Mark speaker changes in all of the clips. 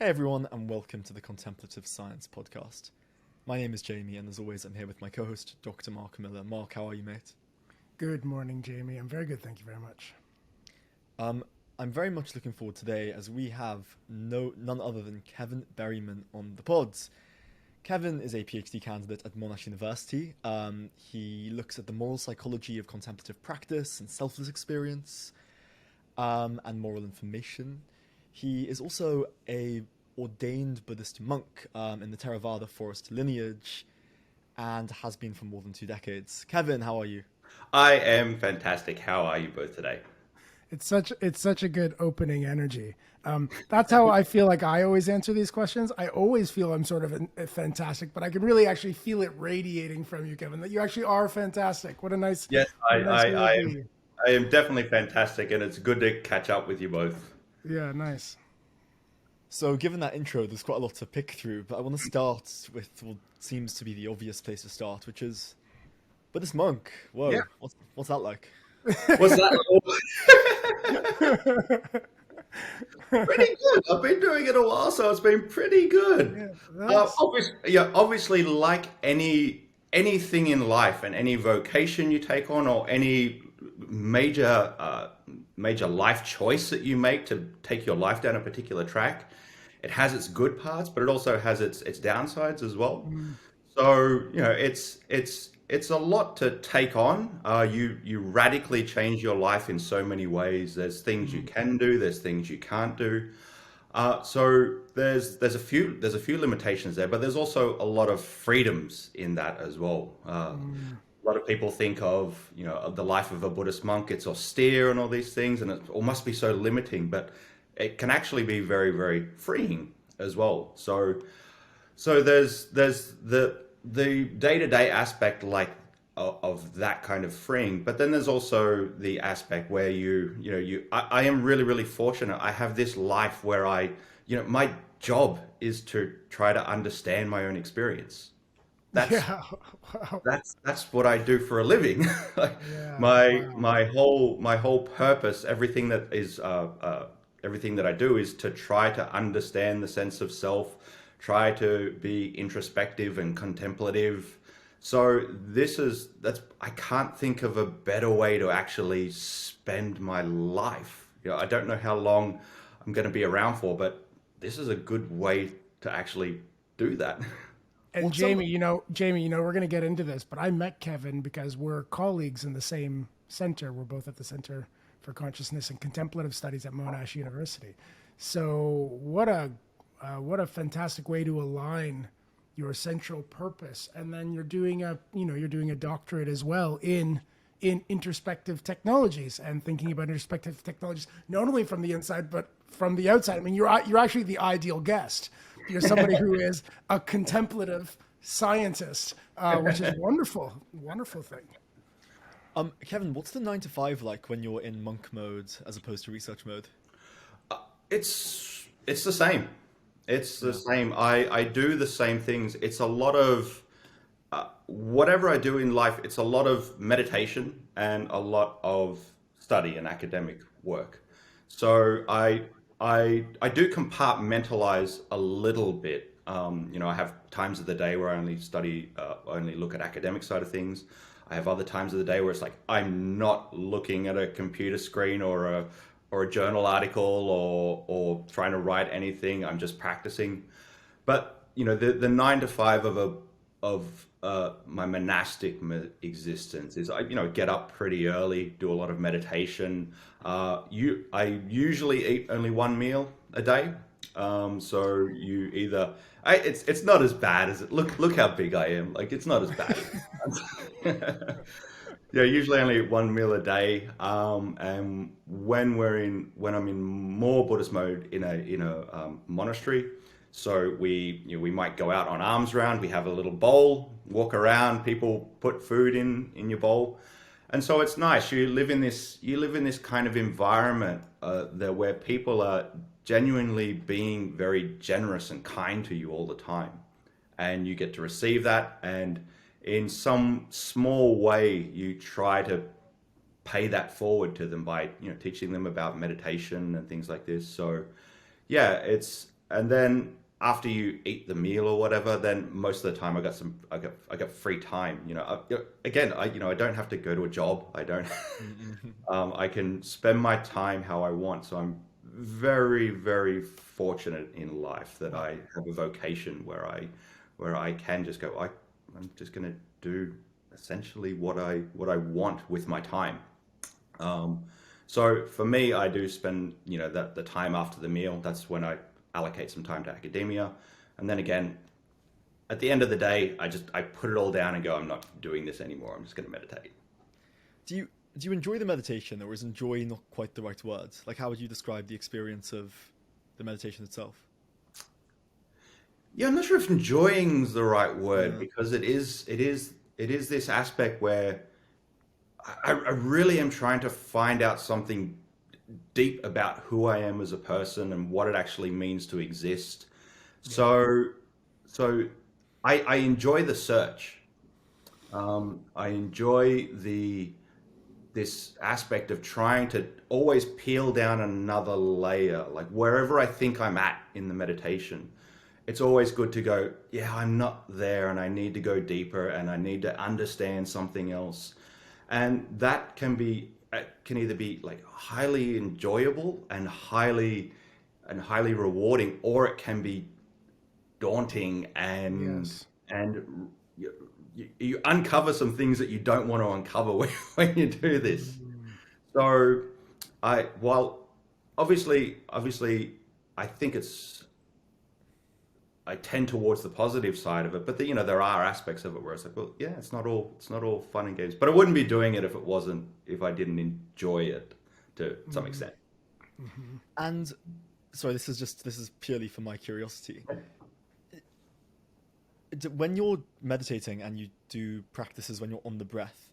Speaker 1: Hey everyone, and welcome to the Contemplative Science Podcast. My name is Jamie, and as always, I'm here with my co-host, Dr. Mark Miller. Mark, how are you, mate?
Speaker 2: Good morning, Jamie. I'm very good, thank you very much.
Speaker 1: I'm very much looking forward today as we have none other than Kevin Berryman on the pods. Kevin is a PhD candidate at Monash University. He looks at the moral psychology of contemplative practice and selfless experience, and moral information. He is also a ordained Buddhist monk in the Theravāda forest lineage and has been for more than 2 decades. Kevin, how are you?
Speaker 3: I am fantastic. How are you both today?
Speaker 2: It's such a good opening energy. That's how I feel like I always answer these questions. I always feel I'm sort of fantastic, but I can really actually feel it radiating from you, Kevin, that you actually are fantastic.
Speaker 3: Yes, I,
Speaker 2: what a nice
Speaker 3: I,
Speaker 2: way to
Speaker 3: I am.
Speaker 2: be.
Speaker 3: I am definitely fantastic, and it's good to catch up with you both.
Speaker 2: Yeah, nice.
Speaker 1: So, given that intro, there's quite a lot to pick through, but I want to start with what seems to be the obvious place to start, which is Buddhist monk.
Speaker 3: Yeah.
Speaker 1: Whoa, what's that like?
Speaker 3: What's that? Pretty good. I've been doing it a while, so it's been pretty good.
Speaker 2: Yeah, nice.
Speaker 3: Obviously, like anything in life and any vocation you take on, or any major life choice that you make to take your life down a particular track, it has its good parts, but it also has its downsides as well.
Speaker 2: Mm,
Speaker 3: So it's a lot to take on. You radically change your life in so many ways. There's things you
Speaker 2: mm,
Speaker 3: can do. There's things you can't do. So there's a few limitations there, but there's also a lot of freedoms in that as well.
Speaker 2: mm.
Speaker 3: A lot of people think of of the life of a Buddhist monk. It's austere and all these things, and it all must be so limiting. But it can actually be very, very freeing as well. So there's the day-to-day aspect of that kind of freeing, but then there's also the aspect where I am really, really fortunate. I have this life where my job is to try to understand my own experience. That's
Speaker 2: Yeah, wow.
Speaker 3: that's what I do for a living. Like
Speaker 2: Yeah,
Speaker 3: my
Speaker 2: wow.
Speaker 3: my whole purpose, everything that I do is to try to understand the sense of self, try to be introspective and contemplative. So that's I can't think of a better way to actually spend my life. I don't know how long I'm going to be around for, but this is a good way to actually do that.
Speaker 2: And
Speaker 1: Well, some
Speaker 2: Jamie, we're going to get into this, but I met Kevin because we're colleagues in the same center. We're both at the Center for Consciousness and Contemplative Studies at Monash University. So what a fantastic way to align your central purpose, and then you're doing a doctorate as well in introspective technologies and thinking about introspective technologies not only from the inside but from the outside. I mean, you're actually the ideal guest. You're somebody who is a contemplative scientist, which is wonderful, wonderful thing.
Speaker 1: Kevin, what's the 9 to 5 like when you're in monk mode as opposed to research mode?
Speaker 3: It's the same. It's the
Speaker 1: Yeah.
Speaker 3: same. I do the same things. It's a lot of whatever I do in life. It's a lot of meditation and a lot of study and academic work. So I do compartmentalize a little bit. I have times of the day where I only study, only look at academic side of things. I have other times of the day where it's like I'm not looking at a computer screen or a journal article or trying to write anything. I'm just practicing. But the 9 to 5 of my monastic existence is I get up pretty early, do a lot of meditation. I usually eat only one meal a day. So you either it's not as bad as it look how big I am. Like it's not as bad as it sounds. Yeah, usually only one meal a day. And when I'm in more Buddhist mode in a monastery, so we might go out on alms round. We have a little bowl, walk around. People put food in your bowl, and so it's nice. You live in this kind of environment there where people are genuinely being very generous and kind to you all the time, and you get to receive that. And in some small way, you try to pay that forward to them by teaching them about meditation and things like this. So yeah, and then after you eat the meal or whatever, then most of the time I got free time. Again, I don't have to go to a job. I don't. I can spend my time how I want. So I'm very, very fortunate in life that I have a vocation where I can just go. I'm just going to do essentially what I want with my time. So for me, I do spend the time after the meal. That's when I allocate some time to academia, and then again, at the end of the day, I put it all down and go, I'm not doing this anymore. I'm just going to meditate.
Speaker 1: Do you enjoy the meditation, or is enjoy not quite the right word? Like, how would you describe the experience of the meditation itself?
Speaker 3: Yeah, I'm not sure if enjoying is the right word, because it is this aspect where I really am trying to find out something deep about who I am as a person and what it actually means to exist. So I enjoy the search. I enjoy this aspect of trying to always peel down another layer. Like wherever I think I'm at in the meditation, it's always good to go, yeah, I'm not there, and I need to go deeper, and I need to understand something else. And that can either be like highly enjoyable and highly rewarding, or it can be daunting and you uncover some things that you don't want to uncover when you do this. So obviously I think I tend towards the positive side of it, but there are aspects of it where it's like, well, yeah, it's not all fun and games. But I wouldn't be doing it if I didn't enjoy it to some extent.
Speaker 1: And sorry, this is purely for my curiosity. When you're meditating and you do practices when you're on the breath,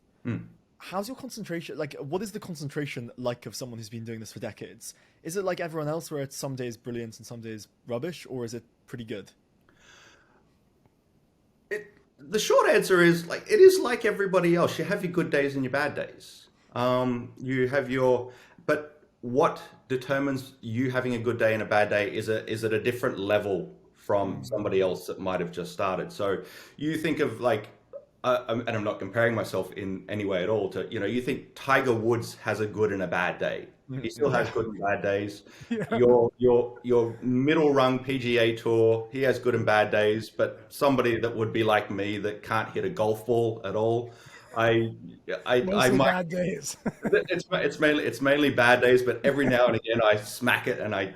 Speaker 1: how's your concentration? Like, what is the concentration like of someone who's been doing this for decades? Is it like everyone else, where it's some days brilliant and some days rubbish, or is it pretty good?
Speaker 3: The short answer is, like, it is like everybody else. You have your good days and your bad days. But what determines you having a good day and a bad day is at a different level from somebody else that might have just started. So you think of like, and I'm not comparing myself in any way at all to, you think Tiger Woods has a good and a bad day. He still has good and bad days. Your middle rung PGA Tour, he has good and bad days, but somebody that would be like me that can't hit a golf ball at all, I might,
Speaker 2: bad days.
Speaker 3: it's mainly bad days, but every now and again I smack it and I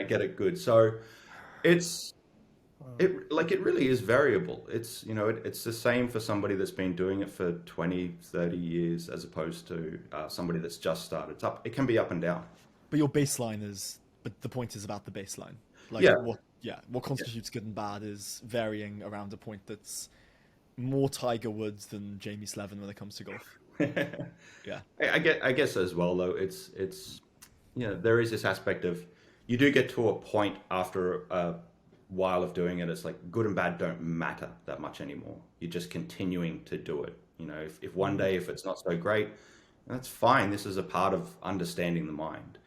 Speaker 3: get it good. So it really is variable. It's it's the same for somebody that's been doing it for 20, 30 years as opposed to somebody that's just started. It can be up and down.
Speaker 1: But your baseline is, but the point is about the baseline. Like what constitutes good and bad is varying around a point that's more Tiger Woods than Jamie Slevin when it comes to golf. Yeah.
Speaker 3: I guess as well though, it's there is this aspect of, you do get to a point after a while of doing it, it's like good and bad don't matter that much anymore. You're just continuing to do it. If one day, if it's not so great, that's fine. This is a part of understanding the mind.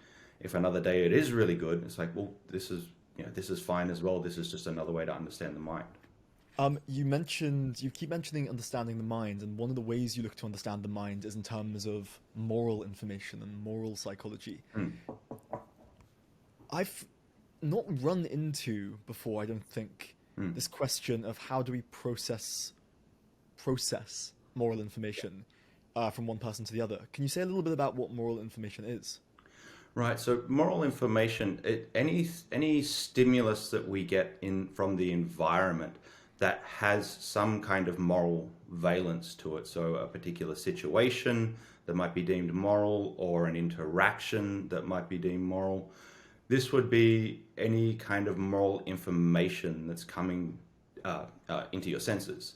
Speaker 3: If another day it is really good, it's like, well, this is fine as well. This is just another way to understand the mind.
Speaker 1: You keep mentioning understanding the mind, and one of the ways you look to understand the mind is in terms of moral information and moral psychology. I've not run into before, I don't think, this question of how do we process moral information from one person to the other. Can you say a little bit about what moral information is?
Speaker 3: Right. So moral information, any stimulus that we get from the environment that has some kind of moral valence to it. So a particular situation that might be deemed moral, or an interaction that might be deemed moral. This would be any kind of moral information that's coming into your senses.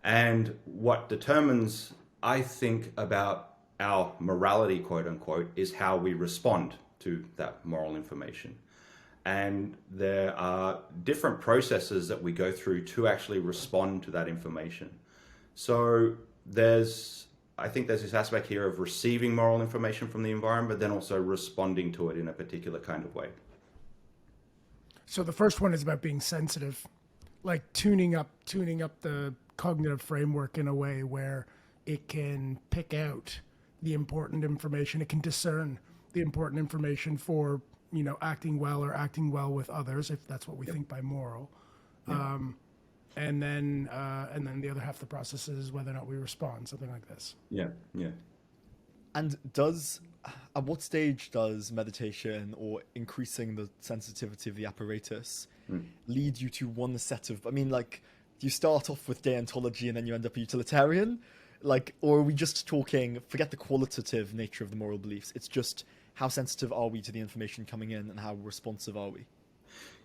Speaker 3: And what determines, I think, about our morality, quote unquote, is how we respond to that moral information. And there are different processes that we go through to actually respond to that information. So I think there's this aspect here of receiving moral information from the environment, but then also responding to it in a particular kind of way.
Speaker 2: So the first one is about being sensitive, like tuning up the cognitive framework in a way where it can pick out the important information. It can discern the important information for, acting well or acting well with others, if that's what we think by moral. And then the other half of the process is whether or not we respond, something like this.
Speaker 3: Yeah, yeah.
Speaker 1: And at what stage does meditation or increasing the sensitivity of the apparatus lead you to one set of, do you start off with deontology and then you end up a utilitarian? Or are we just talking, forget the qualitative nature of the moral beliefs, it's just how sensitive are we to the information coming in and how responsive are we?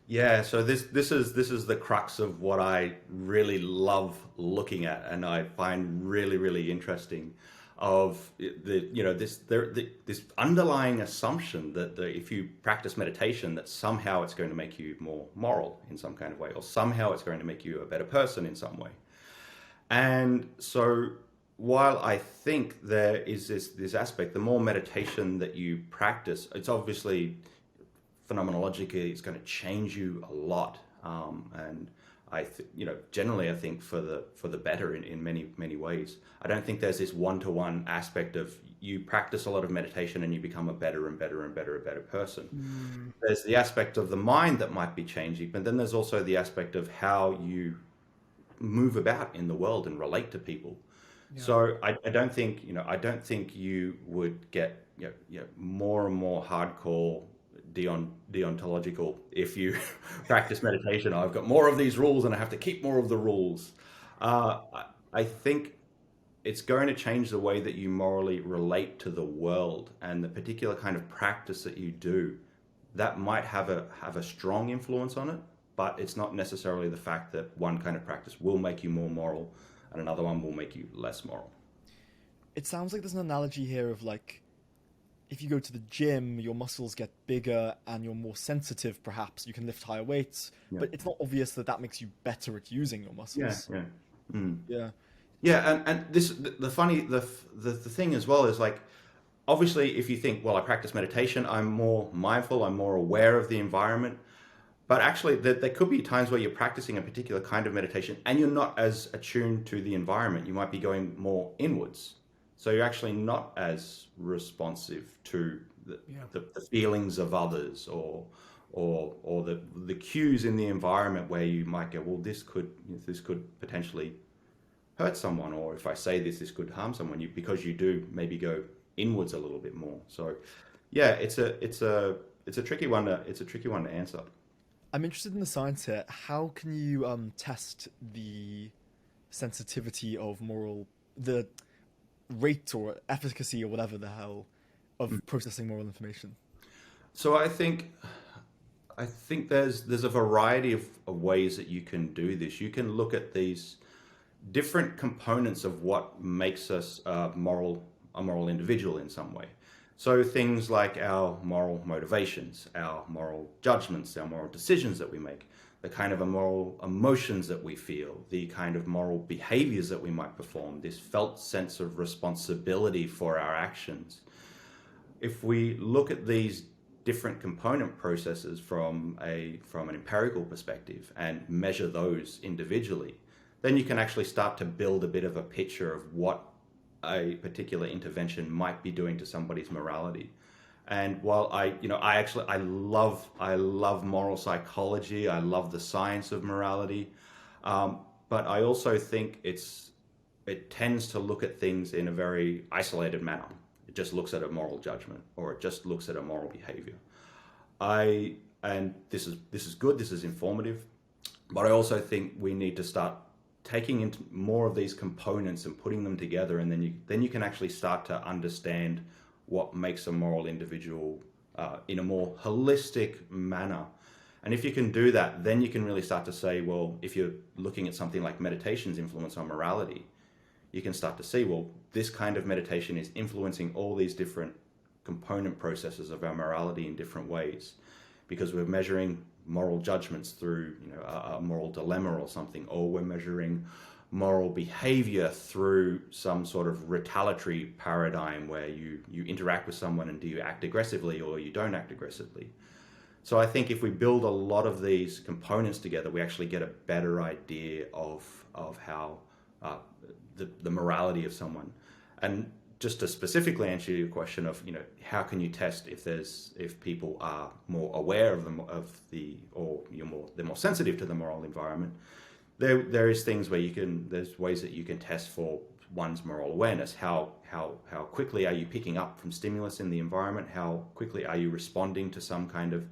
Speaker 3: Yeah, so this is the crux of what I really love looking at, and I find really, really interesting, of this underlying assumption that if you practice meditation, that somehow it's going to make you more moral in some kind of way, or somehow it's going to make you a better person in some way. And so while I think there is this aspect, the more meditation that you practice, it's obviously phenomenologically, it's going to change you a lot, and generally I think for the better in many ways. I don't think there's this one-to-one aspect of you practice a lot of meditation and you become a better and better and better person. There's the aspect of the mind that might be changing, but then there's also the aspect of how you move about in the world and relate to people. Yeah. So I don't think you would get more and more hardcore deontological if you practice meditation. I've got more of these rules and I have to keep more of the rules. I think it's going to change the way that you morally relate to the world, and the particular kind of practice that you do, that might have a strong influence on it, but it's not necessarily the fact that one kind of practice will make you more moral and another one will make you less moral.
Speaker 1: It sounds like there's an analogy here of if you go to the gym, your muscles get bigger and you're more sensitive, perhaps. You can lift higher weights, but it's not obvious that makes you better at using your muscles.
Speaker 3: Yeah, yeah.
Speaker 1: Yeah.
Speaker 3: Yeah, and this the thing as well is obviously if you think, well, I practice meditation, I'm more mindful, I'm more aware of the environment, but actually there could be times where you're practicing a particular kind of meditation and you're not as attuned to the environment. You might be going more inwards. So you're actually not as responsive to the feelings of others or the cues in the environment where you might go, well, this could potentially hurt someone, or if I say this could harm someone. Because you do maybe go inwards a little bit more. So yeah, it's a tricky one to answer.
Speaker 1: I'm interested in the science here. How can you test the sensitivity of the rate or efficacy or whatever the hell of processing moral information?
Speaker 3: So I think there's a variety of ways that you can do this. You can look at these different components of what makes us a moral individual in some way. So things like our moral motivations, our moral judgments, our moral decisions that we make, the kind of moral emotions that we feel, the kind of moral behaviors that we might perform, this felt sense of responsibility for our actions. If we look at these different component processes from an empirical perspective and measure those individually, then you can actually start to build a bit of a picture of what a particular intervention might be doing to somebody's morality. And while I love moral psychology, I love the science of morality, but I also think it tends to look at things in a very isolated manner. It just looks at a moral judgment, or it just looks at a moral behavior. And this is good, this is informative, but I also think we need to start taking into more of these components and putting them together, and then you can actually start to understand what makes a moral individual in a more holistic manner. And if you can do that, then you can really start to say, well, if you're looking at something like meditation's influence on morality, you can start to see, well, this kind of meditation is influencing all these different component processes of our morality in different ways, because we're measuring moral judgments through a moral dilemma or something, or we're measuring moral behavior through some sort of retaliatory paradigm where you interact with someone and do you act aggressively or you don't act aggressively. So I think if we build a lot of these components together, we actually get a better idea of how the morality of someone. And just to specifically answer your question of, how can you test if people are more aware of they're more sensitive to the moral environment? There is things where there's ways that you can test for one's moral awareness. How quickly are you picking up from stimulus in the environment? How quickly are you responding to some kind of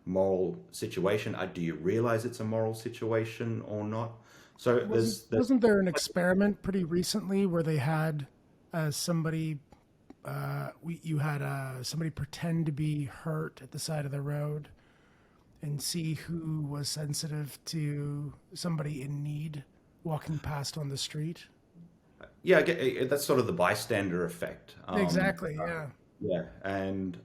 Speaker 3: moral situation? Do you realize it's a moral situation or not? So
Speaker 2: wasn't there an experiment pretty recently where they had somebody somebody pretend to be hurt at the side of the road and see who was sensitive to somebody in need walking past on the street?
Speaker 3: Yeah, that's sort of the bystander effect.
Speaker 2: Exactly. Yeah.
Speaker 3: Yeah, and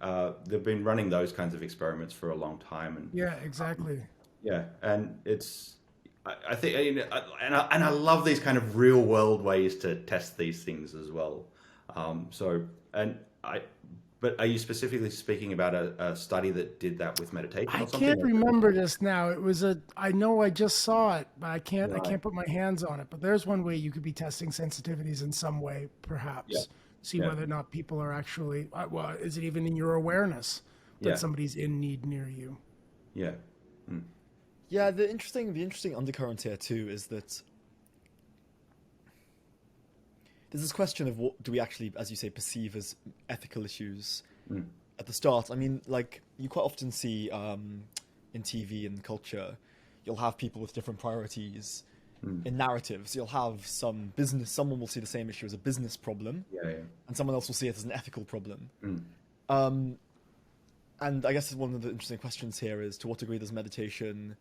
Speaker 3: they've been running those kinds of experiments for a long time. And
Speaker 2: yeah, exactly.
Speaker 3: Yeah, and I think, and I love these kind of real world ways to test these things as well. But are you specifically speaking about a study that did that with meditation or something?
Speaker 2: I can't remember just now. I know I just saw it, but I can't put my hands on it. But there's one way you could be testing sensitivities in some way, perhaps. See whether or not people are actually, is it even in your awareness that somebody's in need near you?
Speaker 3: Yeah.
Speaker 1: Yeah, the interesting undercurrent here too is that there's this question of what do we actually, as you say, perceive as ethical issues at the start. I mean, like, you quite often see in TV and culture, you'll have people with different priorities in narratives. You'll have someone will see the same issue as a business problem, and someone else will see it as an ethical problem. And I guess one of the interesting questions here is, to what degree does meditation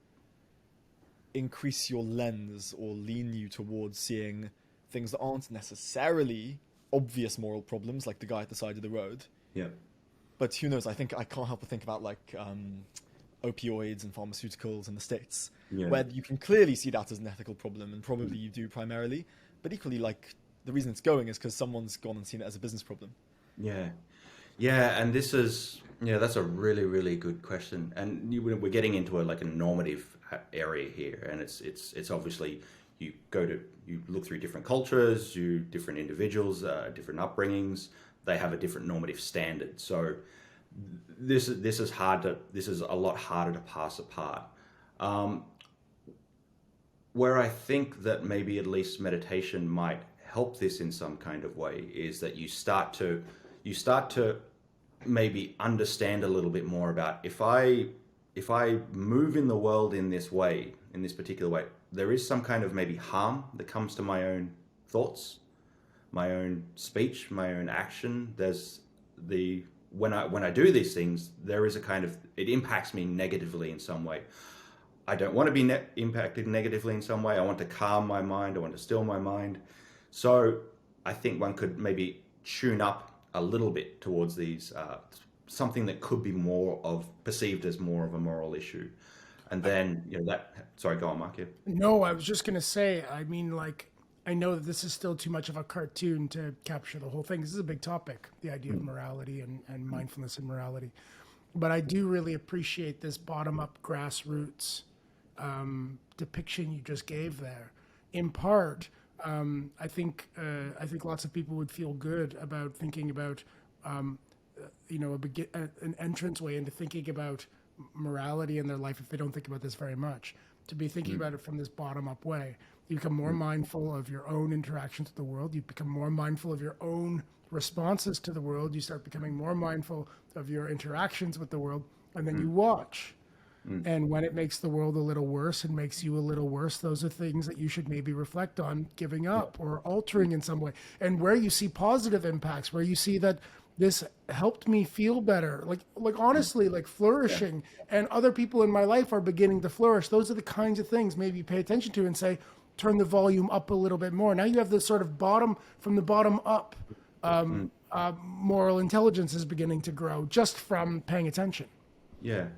Speaker 1: increase your lens or lean you towards seeing things that aren't necessarily obvious moral problems, like the guy at the side of the road?
Speaker 3: Yeah.
Speaker 1: But who knows? I can't help but think about like opioids and pharmaceuticals in the States, where you can clearly see that as an ethical problem, and probably you do primarily. But equally, like, the reason it's going is because someone's gone and seen it as a business problem.
Speaker 3: Yeah. Yeah, and that's a really, really good question. And we're getting into a normative area here, and it's obviously you look through different cultures, different individuals, different upbringings. They have a different normative standard. So this is a lot harder to pass apart. Where I think that maybe at least meditation might help this in some kind of way is that you start to maybe understand a little bit more about, if I move in the world in this way, in this particular way, there is some kind of maybe harm that comes to my own thoughts, my own speech, my own action. When I do these things, there is it impacts me negatively in some way. I don't want to be impacted negatively in some way. I want to calm my mind. I want to still my mind. So I think one could maybe tune up a little bit towards these, something that could be perceived as more of a moral issue. And then, sorry, go on, Mark. Yeah.
Speaker 2: No, I was just going to say, I mean, like, I know that this is still too much of a cartoon to capture the whole thing. This is a big topic, the idea of morality and mindfulness and morality. But I do really appreciate this bottom-up grassroots depiction you just gave there. In part, I think lots of people would feel good about thinking about, an entranceway into thinking about morality in their life if they don't think about this very much. To be thinking about it from this bottom-up way, you become more mindful of your own interactions with the world. You become more mindful of your own responses to the world. You start becoming more mindful of your interactions with the world, and then you watch. And when it makes the world a little worse and makes you a little worse, those are things that you should maybe reflect on giving up or altering in some way. And where you see positive impacts, where you see that this helped me feel better, like honestly, like flourishing, and other people in my life are beginning to flourish. Those are the kinds of things maybe you pay attention to and say, turn the volume up a little bit more. Now you have this sort of from the bottom up, moral intelligence is beginning to grow just from paying attention.
Speaker 3: Yeah.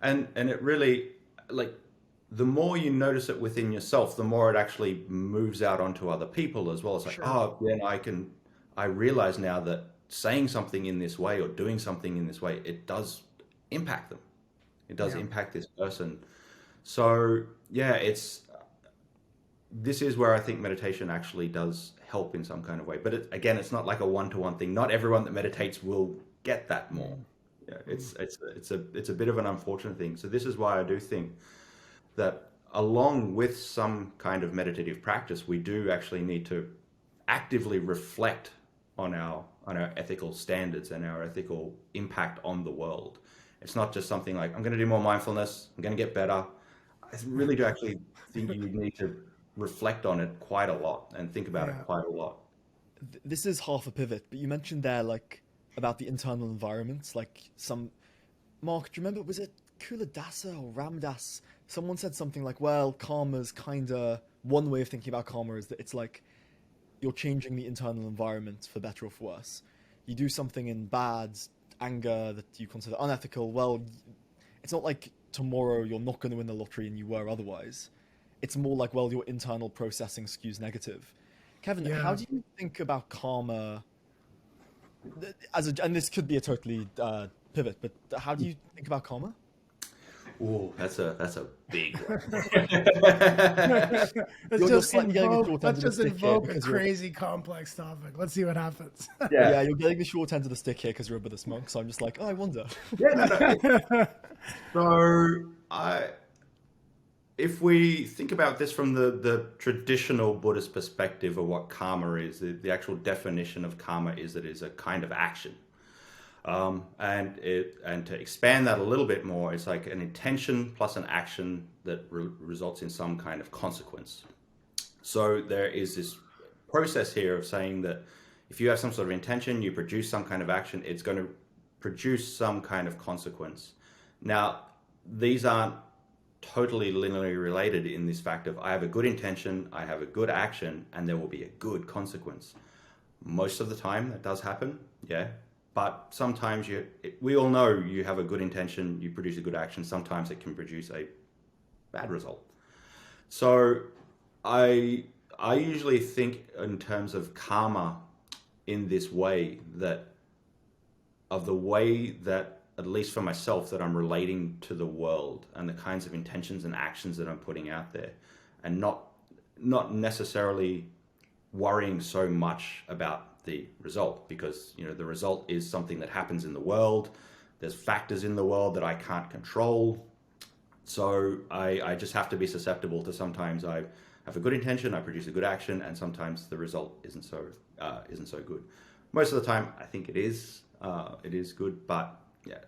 Speaker 3: And it really, the more you notice it within yourself, the more it actually moves out onto other people as well. It's like, then I realize now that saying something in this way or doing something in this way, it does impact them. It does
Speaker 2: Yeah.
Speaker 3: impact this person. So yeah, this is where I think meditation actually does help in some kind of way. But again, it's not like a one-to-one thing. Not everyone that meditates will get that more. Yeah, it's a bit of an unfortunate thing. So this is why I do think that along with some kind of meditative practice, we do actually need to actively reflect on our ethical standards and our ethical impact on the world. It's not just something like, I'm going to do more mindfulness, I'm going to get better. I really do actually think you need to reflect on it quite a lot and think about it
Speaker 2: Yeah.
Speaker 3: quite a lot.
Speaker 1: This is half a pivot, but you mentioned there like about the internal environments, like some Mark, do you remember, was it Kuladasa or Ramdas? Someone said something like, well, karma's kinda one way of thinking about karma is that it's like you're changing the internal environment for better or for worse. You do something in bad anger that you consider unethical, well, it's not like tomorrow you're not going to win the lottery and you were otherwise. It's more like, well, your internal processing skews negative. Kevin, how
Speaker 2: Yeah.
Speaker 1: do you think about karma and this could be a totally pivot, but how do you think about karma?
Speaker 3: Oh, that's a big one.
Speaker 1: You're slightly getting the short end
Speaker 2: Let's
Speaker 1: of the
Speaker 2: just
Speaker 1: stick here
Speaker 2: invoke a
Speaker 1: because you're
Speaker 2: crazy complex topic. Let's see what happens.
Speaker 3: Yeah,
Speaker 1: yeah, you're getting the short end of the stick here because you're a Buddhist monk. So I'm just like, oh, I wonder.
Speaker 3: yeah, no, no. So if we think about this from the traditional Buddhist perspective of what karma is, the actual definition of karma is that it is a kind of action. And to expand that a little bit more, it's like an intention plus an action that results in some kind of consequence. So there is this process here of saying that if you have some sort of intention, you produce some kind of action, it's going to produce some kind of consequence. Now, these aren't totally linearly related in this fact of I have a good intention, I have a good action, and there will be a good consequence. Most of the time that does happen, yeah. But sometimes we all know you have a good intention, you produce a good action, sometimes it can produce a bad result. So I usually think in terms of karma in this way that of the way that, at least for myself, that I'm relating to the world and the kinds of intentions and actions that I'm putting out there, and not necessarily worrying so much about the result, because the result is something that happens in the world. There's factors in the world that I can't control. So I just have to be susceptible to sometimes I have a good intention, I produce a good action, and sometimes the result isn't so good. Most of the time, I think it is good, but yeah,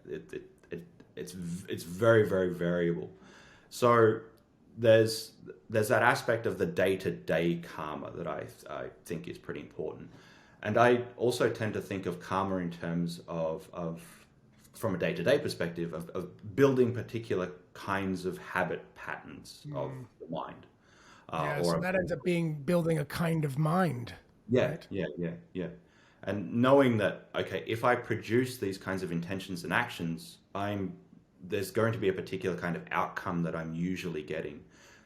Speaker 3: it's very, very variable. So there's that aspect of the day-to-day karma that I think is pretty important. And I also tend to think of karma in terms of from a day-to-day perspective of building particular kinds of habit patterns of the mind.
Speaker 2: Yeah, so that ends up being building a kind of mind,
Speaker 3: Yeah,
Speaker 2: right?
Speaker 3: yeah. And knowing that, okay, if I produce these kinds of intentions and actions, there's going to be a particular kind of outcome that I'm usually getting.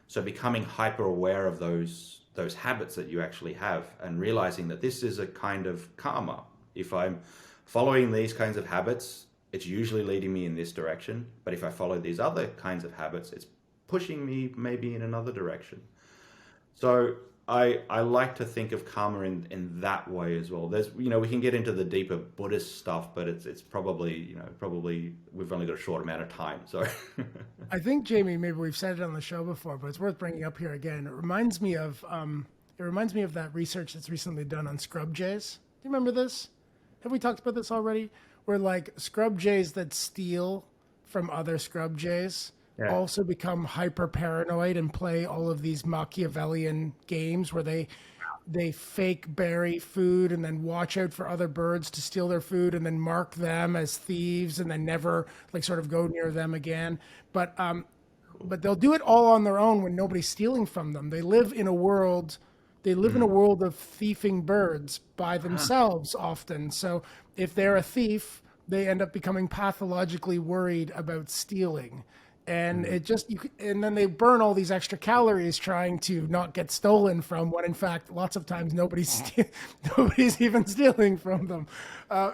Speaker 3: So becoming hyper aware of those habits that you actually have and realizing that this is a kind of karma. If I'm following these kinds of habits, it's usually leading me in this direction. But if I follow these other kinds of habits, it's pushing me maybe in another direction. So I like to think of karma in that way as well. There's we can get into the deeper Buddhist stuff, but it's probably we've only got a short amount of time. So
Speaker 2: I think, Jamie, maybe we've said it on the show before, but it's worth bringing up here again. It reminds me of that research that's recently done on scrub jays. Do you remember this? Have we talked about this already? Where like scrub jays that steal from other scrub jays
Speaker 3: Yeah.
Speaker 2: also become hyper paranoid and play all of these Machiavellian games where they fake bury food and then watch out for other birds to steal their food and then mark them as thieves and then never like sort of go near them again. But they'll do it all on their own when nobody's stealing from them. They live in a world of thieving birds by themselves often. So if they're a thief, they end up becoming pathologically worried about stealing. And and then they burn all these extra calories trying to not get stolen from, when in fact lots of times nobody's even stealing from them.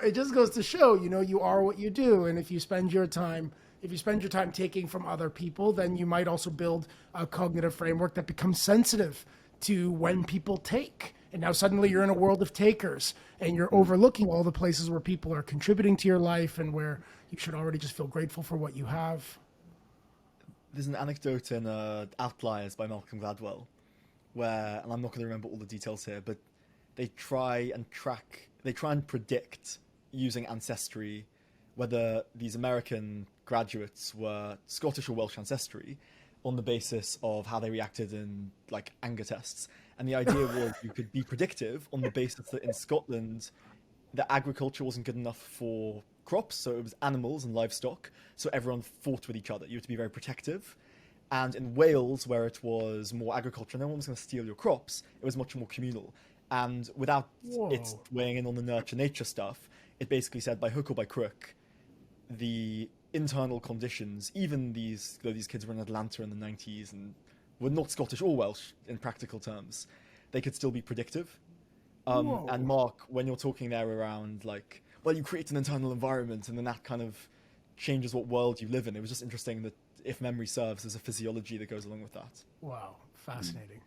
Speaker 2: It just goes to show, you are what you do, and if you spend your time if you spend your time taking from other people, then you might also build a cognitive framework that becomes sensitive to when people take. And now suddenly you're in a world of takers, and you're overlooking all the places where people are contributing to your life and where you should already just feel grateful for what you have.
Speaker 1: There's an anecdote in Outliers by Malcolm Gladwell where, and I'm not going to remember all the details here, but they try and predict using ancestry whether these American graduates were Scottish or Welsh ancestry on the basis of how they reacted in like anger tests. And the idea was you could be predictive on the basis that in Scotland, the agriculture wasn't good enough for crops, so it was animals and livestock, so everyone fought with each other. You had to be very protective. And in Wales, where it was more agriculture, no one was going to steal your crops, it was much more communal. And without it weighing in on the nurture-nature stuff, it basically said by hook or by crook, the internal conditions, even these kids were in Atlanta in the 90s and were not Scottish or Welsh in practical terms, they could still be predictive. And Mark, when you're talking there around like, well, you create an internal environment and then that kind of changes what world you live in. It was just interesting that if memory serves, there's a physiology that goes along with that.
Speaker 2: Wow, fascinating.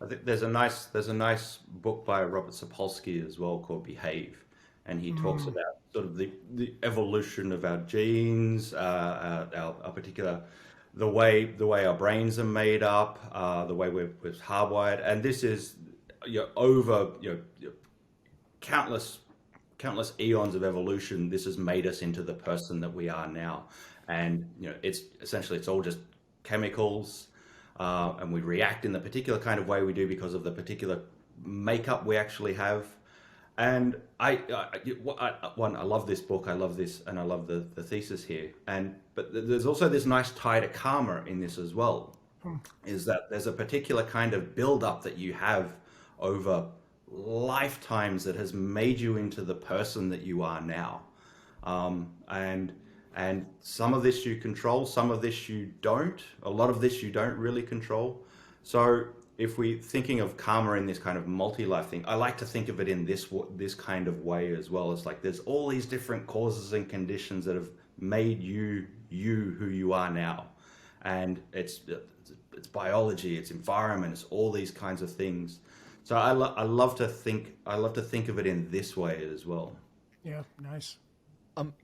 Speaker 3: I think there's a nice book by Robert Sapolsky as well called Behave, and he talks about sort of the evolution of our genes, our particular the way our brains are made up, the way we're hardwired, and this is over countless eons of evolution. This has made us into the person that we are now, and it's essentially it's all just chemicals. And we react in the particular kind of way we do because of the particular makeup we actually have. And I love this book. I love this, and I love the thesis here. But there's also this nice tie to karma in this as well. Is that there's a particular kind of build-up that you have over lifetimes that has made you into the person that you are now. And some of this you control, some of this you don't. A lot of this you don't really control. So if we're thinking of karma in this kind of multi-life thing, I like to think of it in this kind of way as well. It's like there's all these different causes and conditions that have made you who you are now. And it's biology, it's environment, it's all these kinds of things. So I love to think of it in this way as well.
Speaker 2: Yeah, nice.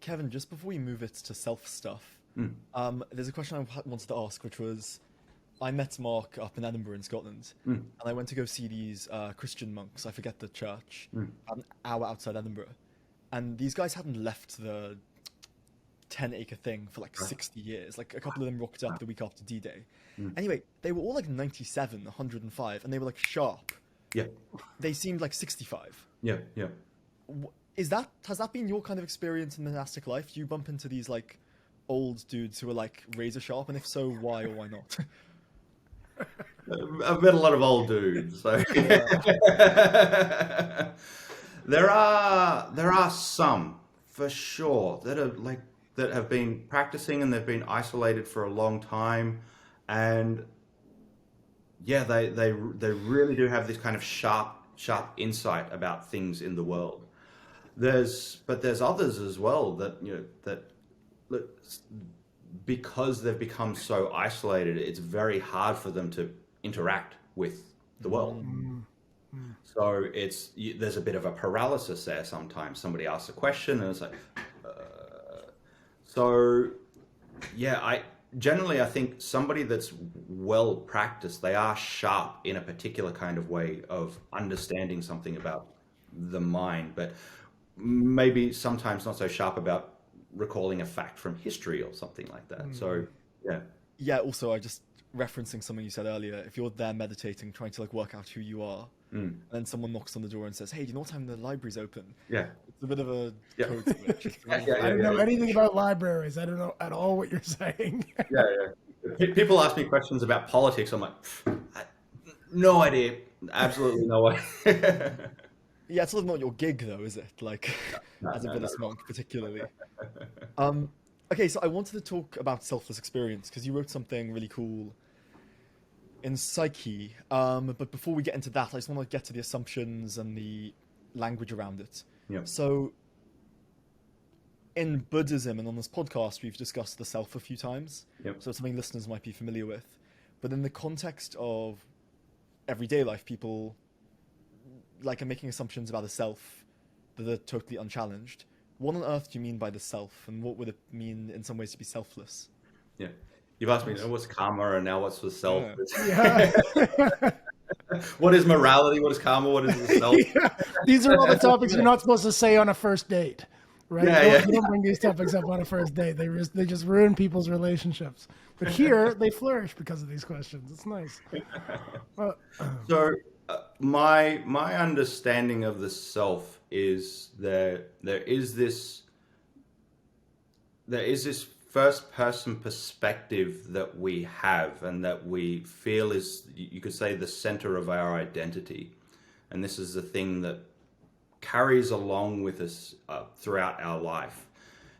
Speaker 1: Kevin, just before we move it to self stuff, there's a question I wanted to ask, which was, I met Mark up in Edinburgh in Scotland, and I went to go see these Christian monks, I forget the church, an hour outside Edinburgh. And these guys hadn't left the 10-acre thing for like 60 years. Like a couple of them rocked up the week after D-Day. Anyway, they were all like 97, 105, and they were like sharp.
Speaker 3: Yeah.
Speaker 1: They seemed like 65.
Speaker 3: Yeah.
Speaker 1: Has that been your kind of experience in monastic life? Do you bump into these like old dudes who are like razor sharp, and if so, why or why not?
Speaker 3: I've met a lot of old dudes. So. There are some for sure that have been practicing and they've been isolated for a long time, and yeah, they really do have this kind of sharp insight about things in the world. But there's others as well that because they've become so isolated, it's very hard for them to interact with the world. So there's a bit of a paralysis there sometimes. Somebody asks a question and it's like, so yeah, I think somebody that's well practiced, they are sharp in a particular kind of way of understanding something about the mind, but maybe sometimes not so sharp about recalling a fact from history or something like that. So yeah.
Speaker 1: Also, I just referencing something you said earlier, if you're there meditating, trying to like work out who you are, and then someone knocks on the door and says, hey, do you know what time the library's open?
Speaker 3: Yeah,
Speaker 1: it's a bit of a code switch.
Speaker 2: I don't know anything about libraries. I don't know at all what you're saying.
Speaker 3: yeah. People ask me questions about politics. I'm like, no idea, absolutely no idea.
Speaker 1: Yeah, it's sort of not your gig though, is it? Like, as a Buddhist monk, particularly. Okay, so I wanted to talk about selfless experience because you wrote something really cool in Psyche. But before we get into that, I just want to get to the assumptions and the language around it.
Speaker 3: Yeah.
Speaker 1: So, in Buddhism and on this podcast, we've discussed the self a few times.
Speaker 3: Yep.
Speaker 1: So it's something listeners might be familiar with. But in the context of everyday life, people are making assumptions about the self that are totally unchallenged. What on earth do you mean by the self, and what would it mean in some ways to be selfless?
Speaker 3: Yeah. You've asked me, what's karma, and now what's the self?
Speaker 1: Yeah.
Speaker 2: Yeah.
Speaker 3: What is morality? What is karma? What is the self?
Speaker 2: Yeah. These are all the topics you're not supposed to say on a first date, right?
Speaker 3: Yeah,
Speaker 2: You don't bring these topics up on a first date. They just ruin people's relationships. But here, they flourish because of these questions. It's nice. Well,
Speaker 3: So my understanding of the self is there is this first person perspective that we have and that we feel is, you could say, the center of our identity. And this is the thing that carries along with us throughout our life.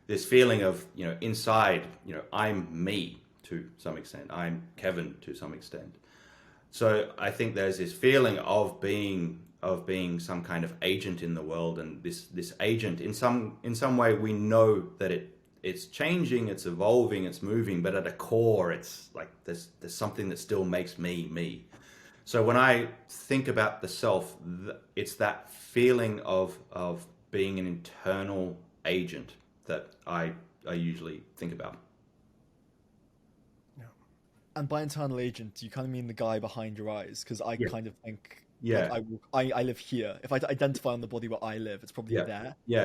Speaker 3: This feeling of, inside, I'm me to some extent. I'm Kevin to some extent. So I think there's this feeling of being some kind of agent in the world, and this agent in some way we know that it's changing, it's evolving, it's moving, but at a core it's like there's something that still makes me me. So when I think about the self, it's that feeling of being an internal agent that I usually think about.
Speaker 1: And by internal agent, you kind of mean the guy behind your eyes, because I kind of think,
Speaker 3: Yeah.
Speaker 1: I live here. If I identify on the body where I live, it's probably there.
Speaker 3: Yeah,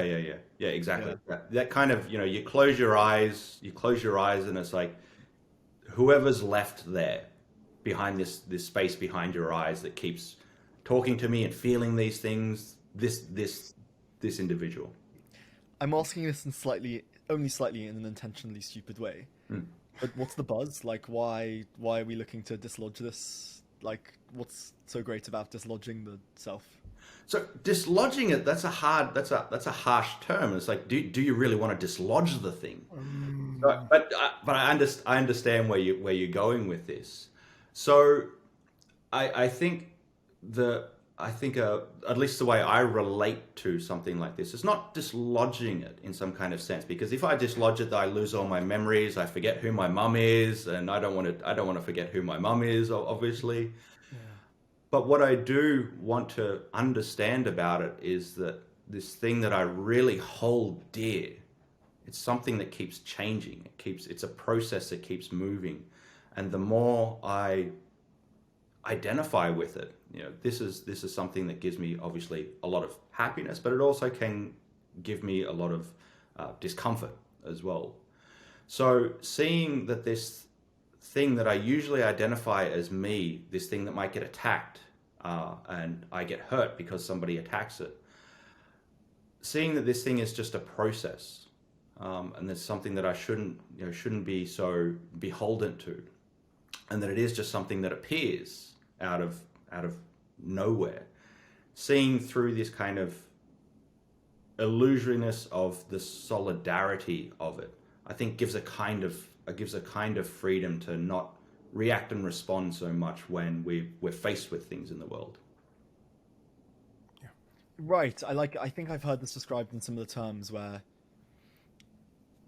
Speaker 3: exactly. Yeah. That kind of, you close your eyes, and it's like whoever's left there behind this space behind your eyes that keeps talking to me and feeling these things, this individual.
Speaker 1: I'm asking this only slightly in an intentionally stupid way. But what's the buzz? Like, why are we looking to dislodge this? Like, what's so great about dislodging the self?
Speaker 3: So dislodging it, that's a harsh term. It's like, do you really want to dislodge the thing? But I understand where you're going with this. So I think at least the way I relate to something like this, it's not dislodging it in some kind of sense, because if I dislodge it, I lose all my memories. I forget who my mum is, and I don't want to forget who my mum is, obviously. Yeah. But what I do want to understand about it is that this thing that I really hold dear, it's something that keeps changing. It's a process that keeps moving, and the more I identify with it, this is something that gives me obviously a lot of happiness, but it also can give me a lot of discomfort as well. So seeing that this thing that I usually identify as me, this thing that might get attacked and I get hurt because somebody attacks it, seeing that this thing is just a process, and there's something that I shouldn't be so beholden to, and that it is just something that appears out of nowhere. Seeing through this kind of illusoriness of the solidarity of it, I think gives a kind of freedom to not react and respond so much when we're faced with things in the world.
Speaker 1: Yeah. Right. I think I've heard this described in similar terms, where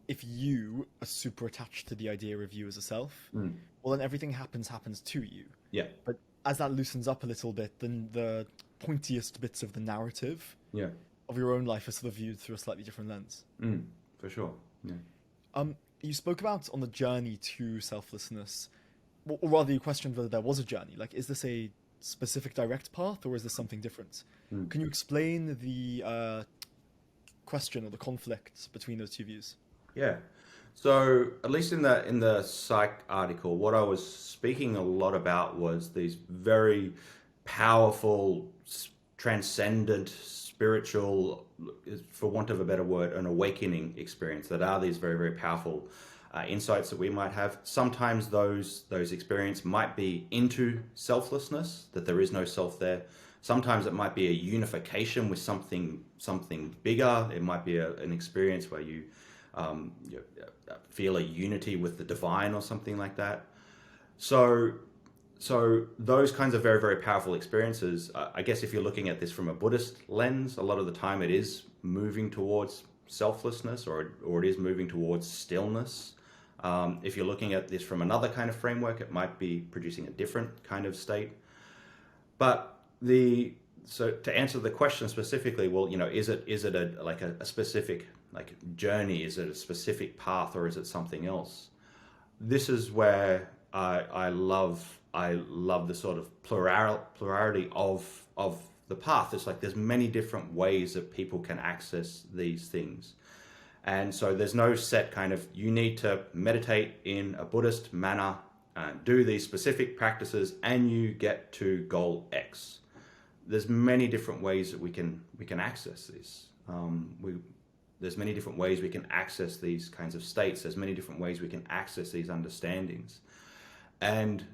Speaker 1: if you are super attached to the idea of you as a self, well, then everything happens to you.
Speaker 3: Yeah.
Speaker 1: But as that loosens up a little bit, then the pointiest bits of the narrative of your own life are sort of viewed through a slightly different lens.
Speaker 3: For sure. Yeah.
Speaker 1: You spoke about on the journey to selflessness, or rather you questioned whether there was a journey. Like, is this a specific direct path, or is this something different? Can you explain the question or the conflict between those two views?
Speaker 3: Yeah. So at least in the Psych article, what I was speaking a lot about was these very powerful, transcendent, spiritual, for want of a better word, an awakening experience that are these very, very powerful insights that we might have. Sometimes those experiences might be into selflessness, that there is no self there. Sometimes it might be a unification with something bigger. It might be an experience where you feel a unity with the divine or something like that. So those kinds of very, very powerful experiences, I guess if you're looking at this from a Buddhist lens, a lot of the time it is moving towards selflessness, or it is moving towards stillness. If you're looking at this from another kind of framework, it might be producing a different kind of state. But so to answer the question specifically, well, is it a specific like journey? Is it a specific path, or is it something else? This is where I love the sort of plurality of the path. It's like there's many different ways that people can access these things. And so there's no set kind of, you need to meditate in a Buddhist manner, do these specific practices, and you get to goal X. There's many different ways that we can access this. There's many different ways we can access these kinds of states. There's many different ways we can access these understandings. And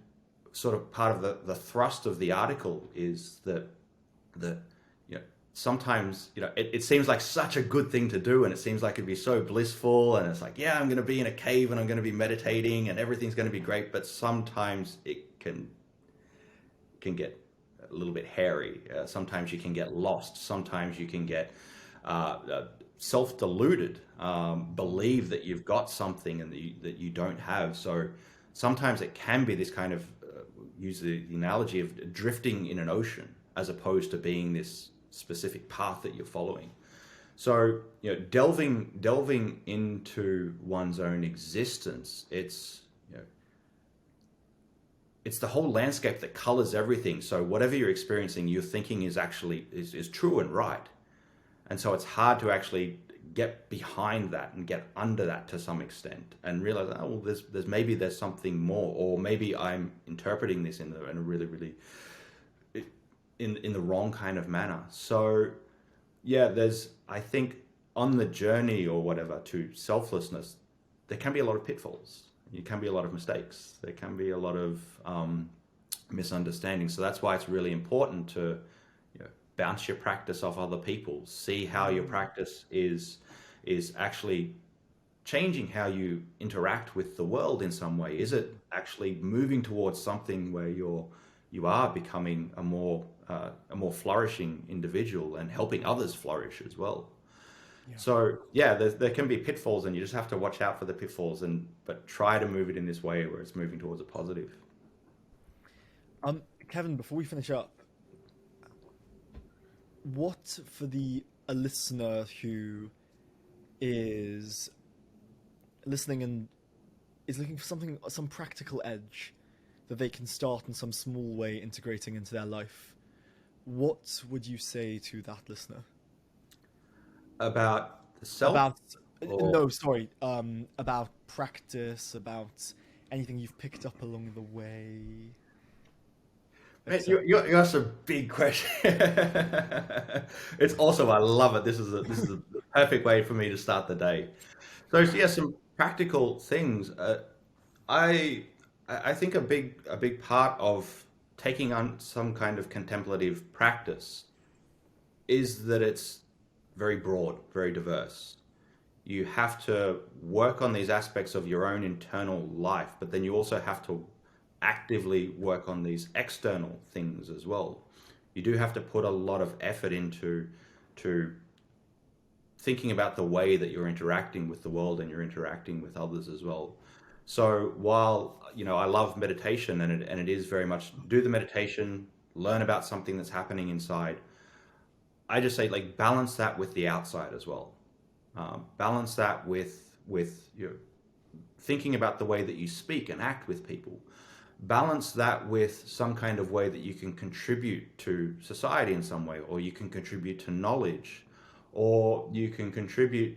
Speaker 3: sort of part of the thrust of the article is that sometimes it seems like such a good thing to do, and it seems like it'd be so blissful, and it's like, yeah, I'm going to be in a cave and I'm going to be meditating and everything's going to be great. But sometimes it can get a little bit hairy. Sometimes you can get lost. Sometimes you can get self-deluded, believe that you've got something and that you don't have. So sometimes it can be this kind of use the analogy of drifting in an ocean, as opposed to being this specific path that you're following. So delving into one's own existence, it's the whole landscape that colors everything. So whatever you're experiencing, you're thinking is actually is true and right. And so it's hard to actually get behind that and get under that to some extent and realize, oh, well, there's something more, or maybe I'm interpreting this in a really, really in the wrong kind of manner. So yeah, I think on the journey or whatever to selflessness, there can be a lot of pitfalls. There can be a lot of mistakes. There can be a lot of misunderstandings. So that's why it's really important to bounce your practice off other people. See how your practice is actually changing how you interact with the world in some way. Is it actually moving towards something where you are becoming a more flourishing individual and helping others flourish as well? Yeah. So yeah, there can be pitfalls, and you just have to watch out for the pitfalls, but try to move it in this way where it's moving towards a positive.
Speaker 1: Kevin, before we finish up, what for a listener who is listening and is looking for some practical edge that they can start in some small way integrating into their life, what would you say to that listener?
Speaker 3: About the self?
Speaker 1: About practice, about anything you've picked up along the way.
Speaker 3: Man, you asked a big question. It's awesome. I love it. This is the perfect way for me to start the day. So yeah, some practical things. I think a big part of taking on some kind of contemplative practice is that it's very broad, very diverse. You have to work on these aspects of your own internal life, but then you also have to actively work on these external things as well. You do have to put a lot of effort into thinking about the way that you're interacting with the world and you're interacting with others as well. So while I love meditation and it is very much do the meditation, learn about something that's happening inside, I just say balance that with the outside as well. Balance that with thinking about the way that you speak and act with people. Balance that with some kind of way that you can contribute to society in some way, or you can contribute to knowledge, or you can contribute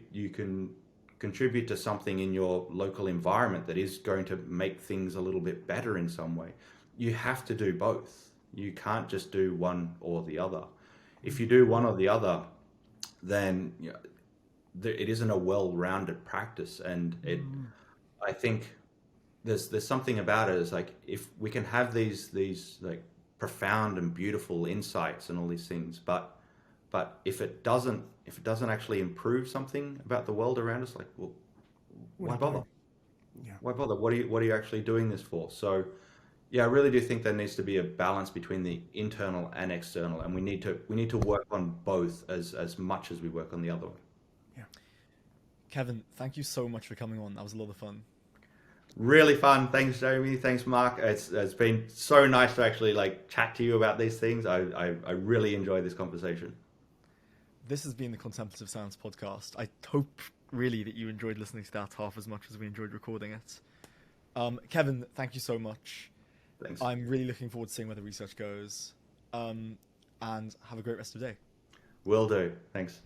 Speaker 3: to something in your local environment that is going to make things a little bit better in some way. You have to do both. You can't just do one or the other. If you do one or the other, then it isn't a well-rounded practice, and I think there's something about it. It's like if we can have these like profound and beautiful insights and all these things, but if it doesn't actually improve something about the world around us, well, why bother? Yeah. Why bother? What are you actually doing this for? So yeah, I really do think there needs to be a balance between the internal and external, and we need to work on both as much as we work on the other one.
Speaker 2: Yeah.
Speaker 1: Kevin, thank you so much for coming on. That was a lot of fun.
Speaker 3: Really fun. Thanks, Jeremy. Thanks, Mark. It's been so nice to actually like chat to you about these things. I really enjoyed this conversation.
Speaker 1: This has been the Contemplative Science Podcast. I hope really that you enjoyed listening to that half as much as we enjoyed recording it. Kevin, thank you so much.
Speaker 3: Thanks.
Speaker 1: I'm really looking forward to seeing where the research goes. And have a great rest of the day.
Speaker 3: Will do. Thanks.